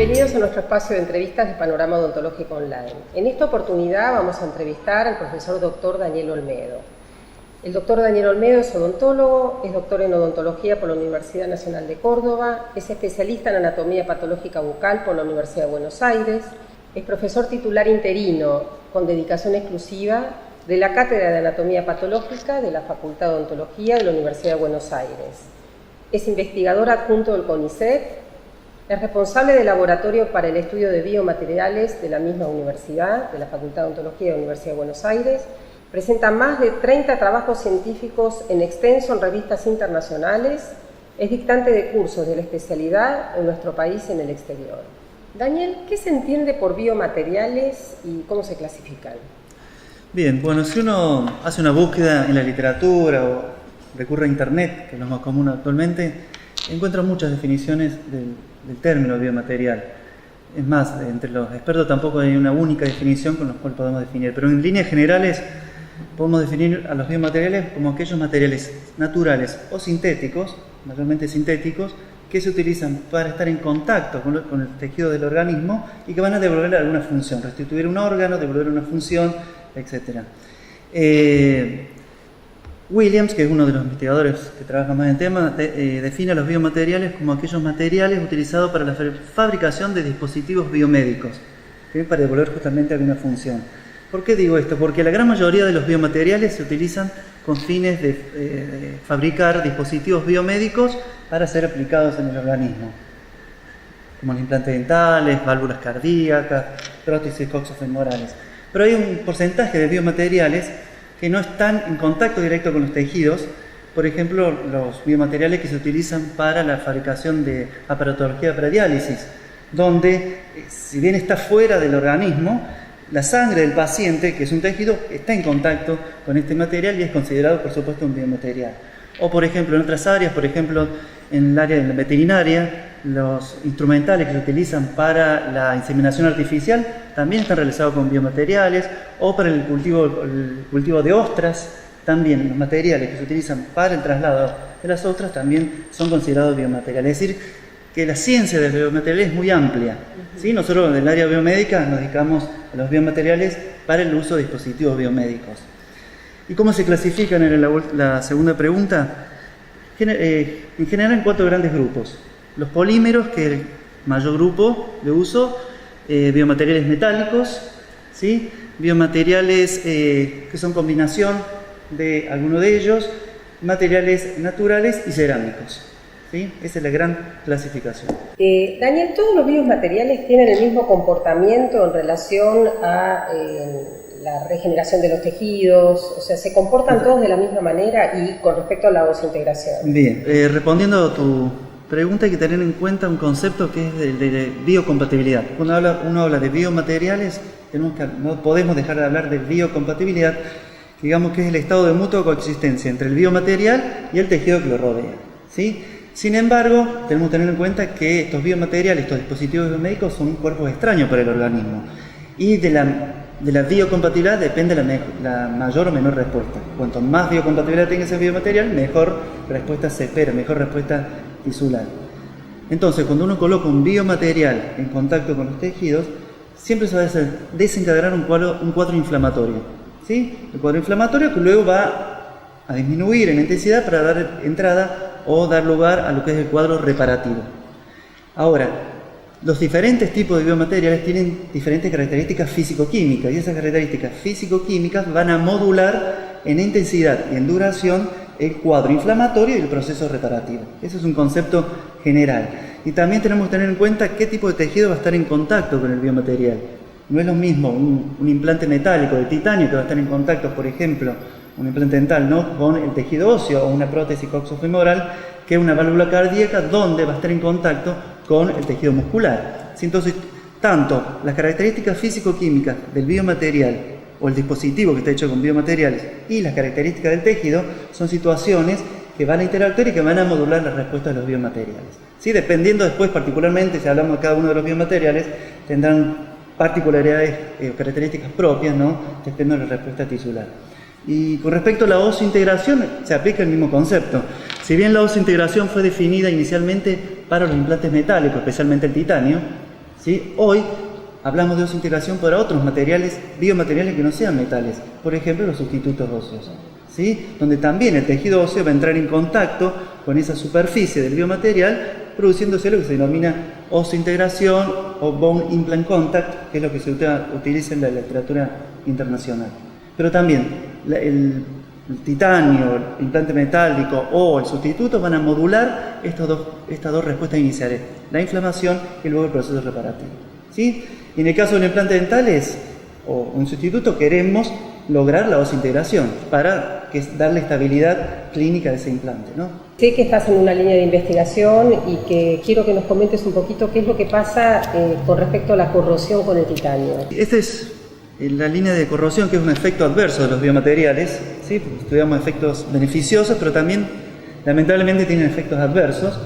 Bienvenidos a nuestro espacio de entrevistas de Panorama Odontológico Online. En esta oportunidad vamos a entrevistar al profesor Dr. Daniel Olmedo. El doctor Daniel Olmedo es odontólogo, es doctor en odontología por la Universidad Nacional de Córdoba, es especialista en anatomía patológica bucal por la Universidad de Buenos Aires, es profesor titular interino con dedicación exclusiva de la Cátedra de Anatomía Patológica de la Facultad de Odontología de la Universidad de Buenos Aires. Es investigador adjunto del CONICET, es responsable del Laboratorio para el Estudio de Biomateriales de la misma universidad, de la Facultad de Odontología de la Universidad de Buenos Aires. Presenta más de 30 trabajos científicos en extenso en revistas internacionales. Es dictante de cursos de la especialidad en nuestro país y en el exterior. Daniel, ¿qué se entiende por biomateriales y cómo se clasifican? Bien, bueno, si uno hace una búsqueda en la literatura o recurre a internet, que es lo más común actualmente, encuentra muchas definiciones del término biomaterial. Es más, entre los expertos tampoco hay una única definición con la cual podemos definir, pero en líneas generales podemos definir a los biomateriales como aquellos materiales naturales o sintéticos, mayormente sintéticos, que se utilizan para estar en contacto con el tejido del organismo y que van a devolver alguna función, restituir un órgano, devolver una función, etc. Williams, que es uno de los investigadores que trabaja más en el tema, define a los biomateriales como aquellos materiales utilizados para la fabricación de dispositivos biomédicos, ¿sí? Para devolver justamente alguna función. ¿Por qué digo esto? Porque la gran mayoría de los biomateriales se utilizan con fines de fabricar dispositivos biomédicos para ser aplicados en el organismo, como los implantes dentales, válvulas cardíacas, prótesis coxofemorales. Pero hay un porcentaje de biomateriales que no están en contacto directo con los tejidos, por ejemplo, los biomateriales que se utilizan para la fabricación de aparatología para diálisis, donde, si bien está fuera del organismo, la sangre del paciente, que es un tejido, está en contacto con este material y es considerado, por supuesto, un biomaterial. O, por ejemplo, en otras áreas, por ejemplo, en el área de la veterinaria, los instrumentales que se utilizan para la inseminación artificial también están realizados con biomateriales, o para el cultivo de ostras, también los materiales que se utilizan para el traslado de las ostras también son considerados biomateriales. Es decir, que la ciencia de los biomateriales es muy amplia. ¿Sí? Nosotros en el área biomédica nos dedicamos a los biomateriales para el uso de dispositivos biomédicos. ¿Y cómo se clasifican? En la segunda pregunta, en general en 4 grandes grupos. Los polímeros, que es el mayor grupo de uso, biomateriales metálicos, ¿sí? Biomateriales que son combinación de alguno de ellos, materiales naturales y cerámicos. ¿Sí? Esa es la gran clasificación. Daniel, ¿todos los biomateriales tienen el mismo comportamiento en relación a la regeneración de los tejidos? O sea, ¿se comportan todos de la misma manera y con respecto a la osintegración? Bien, respondiendo a tu pregunta, hay que tener en cuenta un concepto que es de biocompatibilidad. Cuando uno habla de biomateriales, no podemos dejar de hablar de biocompatibilidad, digamos que es el estado de mutua coexistencia entre el biomaterial y el tejido que lo rodea, ¿sí? Sin embargo, tenemos que tener en cuenta que estos biomateriales, estos dispositivos biomédicos son cuerpos extraños para el organismo y de la biocompatibilidad depende la mayor o menor respuesta. Cuanto más biocompatibilidad tenga ese biomaterial, mejor respuesta se espera, mejor respuesta tisular. Entonces, cuando uno coloca un biomaterial en contacto con los tejidos, siempre se va a desencadenar un cuadro inflamatorio, ¿sí? El cuadro inflamatorio que luego va a disminuir en intensidad para dar entrada o dar lugar a lo que es el cuadro reparativo. Ahora, los diferentes tipos de biomateriales tienen diferentes características físico-químicas y esas características físico-químicas van a modular en intensidad y en duración el cuadro inflamatorio y el proceso reparativo. Ese es un concepto general. Y también tenemos que tener en cuenta qué tipo de tejido va a estar en contacto con el biomaterial. No es lo mismo un implante metálico de titanio que va a estar en contacto, por ejemplo, un implante dental, ¿no?, con el tejido óseo o una prótesis coxofemoral, que una válvula cardíaca donde va a estar en contacto con el tejido muscular. ¿Sí? Entonces, tanto las características físico-químicas del biomaterial o el dispositivo que está hecho con biomateriales y las características del tejido son situaciones que van a interactuar y que van a modular la respuesta de los biomateriales. ¿Sí? Dependiendo después, particularmente, si hablamos de cada uno de los biomateriales, tendrán particularidades, características propias, ¿no?, dependiendo de la respuesta tisular. Y con respecto a la osintegración, se aplica el mismo concepto. Si bien la osintegración fue definida inicialmente para los implantes metálicos, especialmente el titanio, ¿sí? Hoy hablamos de osseointegración para otros materiales, biomateriales que no sean metales, por ejemplo los sustitutos óseos, ¿sí? Donde también el tejido óseo va a entrar en contacto con esa superficie del biomaterial, produciéndose lo que se denomina osseointegración o bone implant contact, que es lo que se utiliza en la literatura internacional. Pero también el titanio, el implante metálico o el sustituto van a modular estas dos respuestas iniciales, la inflamación y luego el proceso reparativo, ¿sí? Y en el caso de los implantes dentales o un sustituto queremos lograr la osseointegración para darle estabilidad clínica a ese implante, ¿no? Sé que estás en una línea de investigación y que quiero que nos comentes un poquito qué es lo que pasa con respecto a la corrosión con el titanio. Esta es la línea de corrosión, que es un efecto adverso de los biomateriales, ¿sí? Estudiamos efectos beneficiosos, pero también lamentablemente tienen efectos adversos.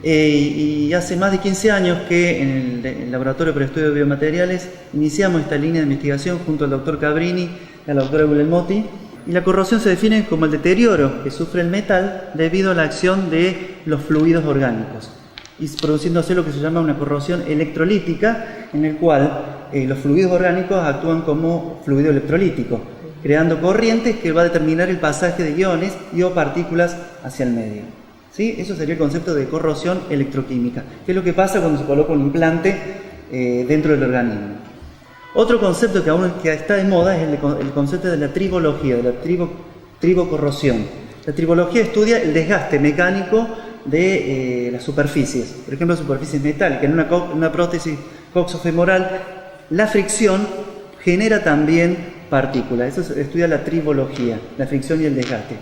Y hace más de 15 años que en el Laboratorio para Estudio de Biomateriales iniciamos esta línea de investigación junto al doctor Cabrini y a la doctora Guglielmotti. Y la corrosión se define como el deterioro que sufre el metal debido a la acción de los fluidos orgánicos, y produciéndose lo que se llama una corrosión electrolítica, en el cual los fluidos orgánicos actúan como fluido electrolítico, creando corrientes que va a determinar el pasaje de iones y o partículas hacia el medio, ¿sí? Eso sería el concepto de corrosión electroquímica, que es lo que pasa cuando se coloca un implante dentro del organismo. Otro concepto que está de moda es el concepto de la tribología, de la tribocorrosión. La tribología estudia el desgaste mecánico de las superficies, por ejemplo superficies metálicas. En una prótesis coxofemoral la fricción genera también partículas. Eso se estudia la tribología, la fricción y el desgaste.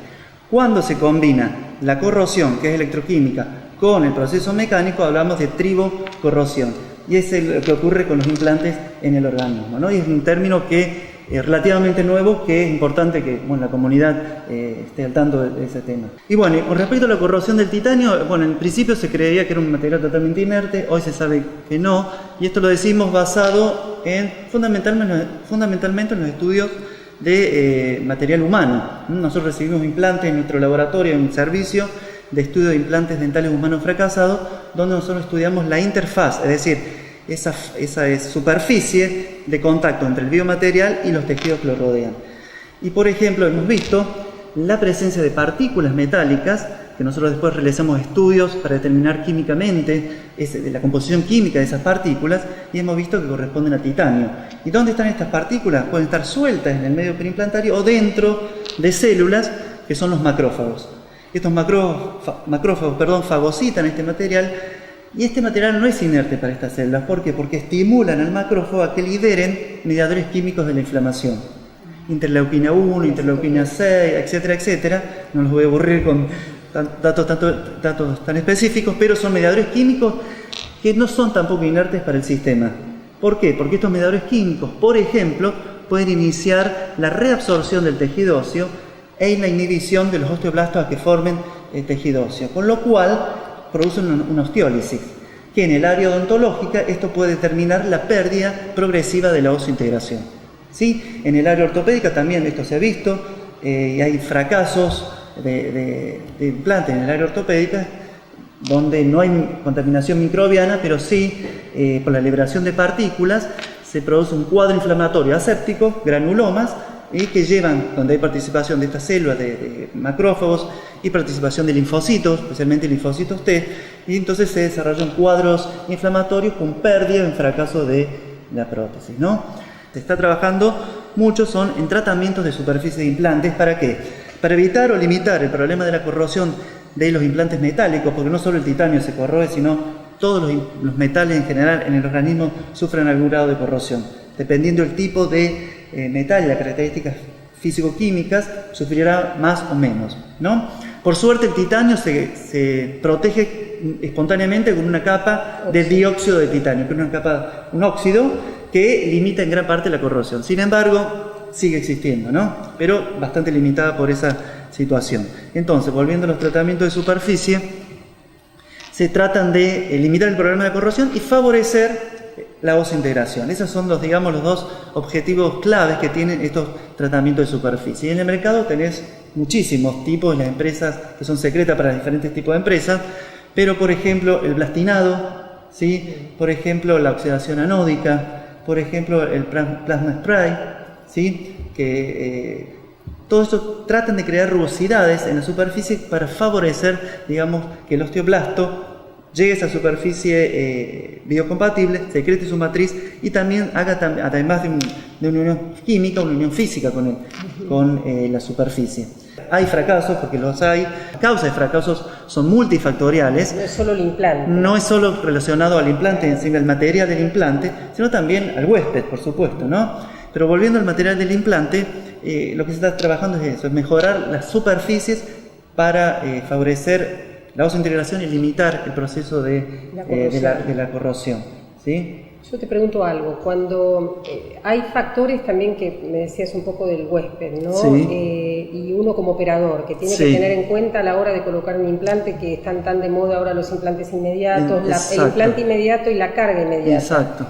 Cuando se combina la corrosión, que es electroquímica, con el proceso mecánico, hablamos de tribocorrosión. Y es lo que ocurre con los implantes en el organismo, ¿no? Y es un término que es relativamente nuevo, que es importante que la comunidad esté al tanto de ese tema. Y bueno, con respecto a la corrosión del titanio, en principio se creía que era un material totalmente inerte, hoy se sabe que no, y esto lo decimos basado fundamentalmente en los estudios de material humano. Nosotros recibimos implantes en nuestro laboratorio, en un servicio de estudio de implantes dentales humanos fracasados, donde nosotros estudiamos la interfaz, es decir, esa superficie de contacto entre el biomaterial y los tejidos que lo rodean. Y por ejemplo, hemos visto la presencia de partículas metálicas, que nosotros después realizamos estudios para determinar químicamente la composición química de esas partículas, y hemos visto que corresponden a titanio. ¿Y dónde están estas partículas? Pueden estar sueltas en el medio periimplantario o dentro de células que son los macrófagos. Estos macrófagos fagocitan este material, y este material no es inerte para estas células. ¿Por qué? Porque estimulan al macrófago a que liberen mediadores químicos de la inflamación. Interleuquina 1, interleuquina 6, etcétera, etcétera. No los voy a aburrir con datos tan específicos, pero son mediadores químicos que no son tampoco inertes para el sistema. ¿Por qué? Porque estos mediadores químicos, por ejemplo, pueden iniciar la reabsorción del tejido óseo e la inhibición de los osteoblastos a que formen el tejido óseo, con lo cual producen una osteólisis, que en el área odontológica esto puede determinar la pérdida progresiva de la osseointegración, ¿sí? En el área ortopédica también esto se ha visto, y hay fracasos de implantes en el área ortopédica donde no hay contaminación microbiana, pero sí por la liberación de partículas se produce un cuadro inflamatorio aséptico, granulomas, y que llevan, donde hay participación de estas células de macrófagos y participación de linfocitos, especialmente linfocitos T, y entonces se desarrollan cuadros inflamatorios con pérdida en fracaso de la prótesis, ¿no? Se está trabajando mucho en tratamientos de superficie de implantes. ¿Para qué? Para evitar o limitar el problema de la corrosión de los implantes metálicos, porque no solo el titanio se corroe, sino todos los metales en general en el organismo sufren algún grado de corrosión. Dependiendo del tipo de metal y las características físico-químicas, sufrirá más o menos, ¿no? Por suerte el titanio se protege espontáneamente con una capa de dióxido de titanio, que es un óxido que limita en gran parte la corrosión. Sin embargo, sigue existiendo, ¿no? Pero bastante limitada por esa situación. Entonces, volviendo a los tratamientos de superficie, se tratan de limitar el problema de corrosión y favorecer la osseointegración. Esos son los dos objetivos claves que tienen estos tratamientos de superficie. Y en el mercado tenés muchísimos tipos, las empresas que son secretas para diferentes tipos de empresas, pero por ejemplo el blastinado ¿sí? Por ejemplo, la oxidación anódica, por ejemplo, el plasma spray, ¿sí? Que todo esto tratan de crear rugosidades en la superficie para favorecer, digamos, que el osteoblasto llegue a esa superficie biocompatible, secrete su matriz y también haga, además de una unión química, una unión física con la superficie. Hay fracasos, porque los hay. Las causas de fracasos son multifactoriales. No es solo el implante. No es solo relacionado al implante, encima el material del implante, sino también al huésped, por supuesto, ¿no? Pero volviendo al material del implante, lo que se está trabajando es eso, es mejorar las superficies para favorecer la osseointegración y limitar el proceso de la corrosión, ¿sí? Yo te pregunto algo, cuando hay factores también que me decías un poco del huésped, ¿no? Sí. Y uno como operador, que tiene que tener en cuenta a la hora de colocar un implante, que están tan de moda ahora los implantes inmediatos, el implante inmediato y la carga inmediata. Exacto.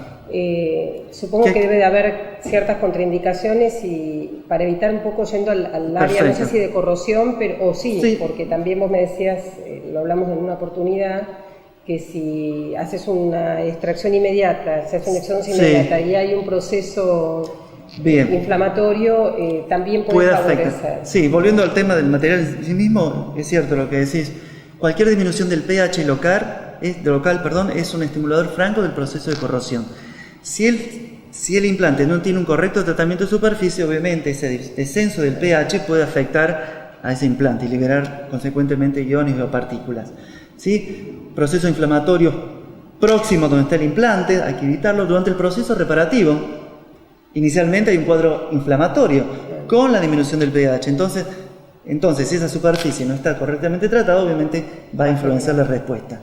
Supongo que debe de haber ciertas contraindicaciones y para evitar un poco yendo al área, no sé si de corrosión, pero sí, porque también vos me decías, lo hablamos en una oportunidad, que si haces una extracción inmediata, se hace una extracción inmediata y hay un proceso inflamatorio, también puede favorecer. Sí, volviendo al tema del material en sí mismo, es cierto lo que decís. Cualquier disminución del pH local es un estimulador franco del proceso de corrosión. Si el implante no tiene un correcto tratamiento de superficie, obviamente ese descenso del pH puede afectar a ese implante y liberar consecuentemente iones o partículas, ¿sí? Proceso inflamatorio próximo donde está el implante, hay que evitarlo. Durante el proceso reparativo, inicialmente hay un cuadro inflamatorio con la disminución del pH. Entonces, si esa superficie no está correctamente tratada, obviamente va a influenciar la respuesta.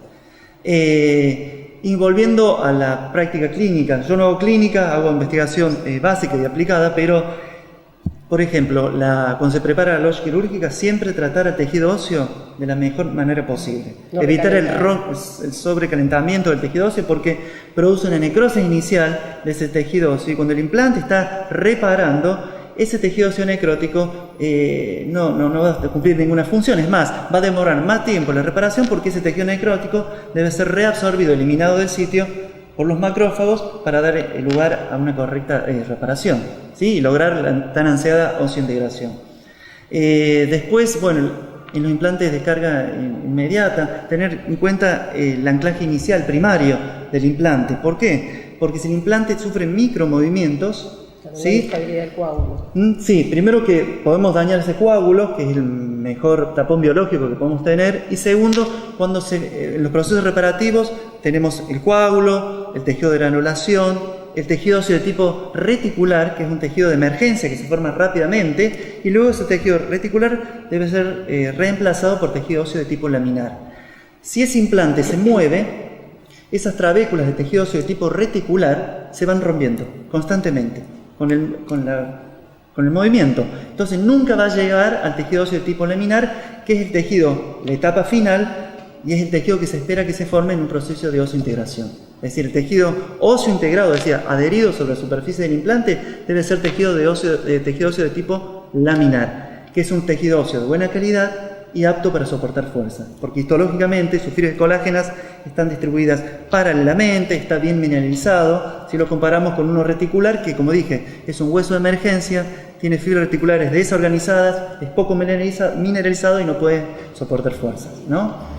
Y volviendo a la práctica clínica, yo no hago clínica, hago investigación básica y aplicada, pero, por ejemplo, cuando se prepara la logia quirúrgica, siempre tratar el tejido óseo de la mejor manera posible. Evitar el sobrecalentamiento del tejido óseo porque produce una necrosis inicial de ese tejido óseo y cuando el implante está reparando, ese tejido óseo necrótico no va a cumplir ninguna función. Es más, va a demorar más tiempo la reparación porque ese tejido necrótico debe ser reabsorbido, eliminado del sitio por los macrófagos para dar lugar a una correcta reparación, ¿sí? Y lograr la tan ansiada osseointegración. Después, bueno, en los implantes de carga inmediata, tener en cuenta el anclaje inicial primario del implante. ¿Por qué? Porque si el implante sufre micromovimientos, ¿sí? Del coágulo. Sí, primero que podemos dañar ese coágulo, que es el mejor tapón biológico que podemos tener, y segundo, cuando en los procesos reparativos tenemos el coágulo, el tejido de granulación, el tejido óseo de tipo reticular, que es un tejido de emergencia que se forma rápidamente, y luego ese tejido reticular debe ser reemplazado por tejido óseo de tipo laminar. Si ese implante se mueve, esas trabéculas de tejido óseo de tipo reticular se van rompiendo constantemente con el movimiento. Entonces nunca va a llegar al tejido óseo de tipo laminar, que es el tejido, la etapa final, y es el tejido que se espera que se forme en un proceso de osseointegración. Es decir, el tejido óseo integrado, es decir, adherido sobre la superficie del implante, debe ser tejido óseo de tipo laminar, que es un tejido óseo de buena calidad y apto para soportar fuerza, porque histológicamente sus fibras colágenas están distribuidas paralelamente, está bien mineralizado. Si lo comparamos con uno reticular, que como dije, es un hueso de emergencia, tiene fibras reticulares desorganizadas, es poco mineralizado y no puede soportar fuerzas, ¿no?